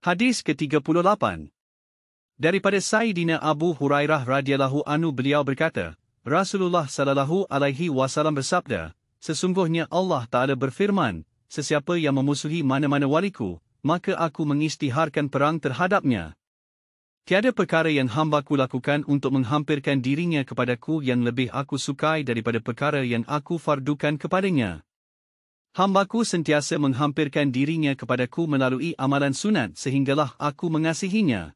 Hadis ke-38. Daripada Sayyidina Abu Hurairah radhiyallahu anhu beliau berkata, Rasulullah sallallahu alaihi wasallam bersabda, sesungguhnya Allah Ta'ala berfirman, sesiapa yang memusuhi mana-mana waliku, maka aku mengisytiharkan perang terhadapnya. Tiada perkara yang hamba-Ku lakukan untuk menghampirkan dirinya kepadaku yang lebih aku sukai daripada perkara yang aku fardukan kepadanya. Hamba-Ku sentiasa menghampirkan dirinya kepadaku melalui amalan sunat sehinggalah aku mengasihinya.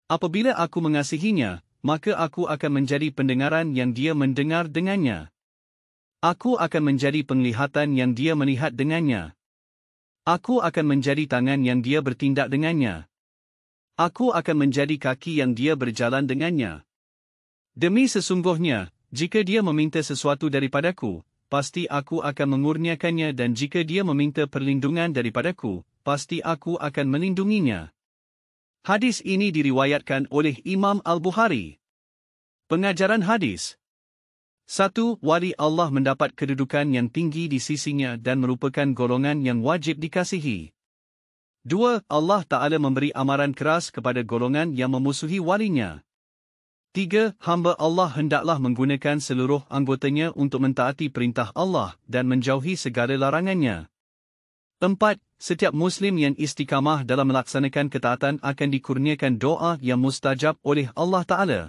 Apabila aku mengasihinya, maka aku akan menjadi pendengaran yang dia mendengar dengannya. Aku akan menjadi penglihatan yang dia melihat dengannya. Aku akan menjadi tangan yang dia bertindak dengannya. Aku akan menjadi kaki yang dia berjalan dengannya. Demi sesungguhnya, jika dia meminta sesuatu daripadaku, pasti aku akan mengurniakannya, dan jika dia meminta perlindungan daripadaku, pasti aku akan melindunginya. Hadis ini diriwayatkan oleh Imam Al-Bukhari. Pengajaran hadis. 1. Wali Allah mendapat kedudukan yang tinggi di sisinya dan merupakan golongan yang wajib dikasihi. 2. Allah Ta'ala memberi amaran keras kepada golongan yang memusuhi walinya. 3. Hamba Allah hendaklah menggunakan seluruh anggotanya untuk mentaati perintah Allah dan menjauhi segala larangannya. 4. Setiap Muslim yang istiqamah dalam melaksanakan ketaatan akan dikurniakan doa yang mustajab oleh Allah Ta'ala.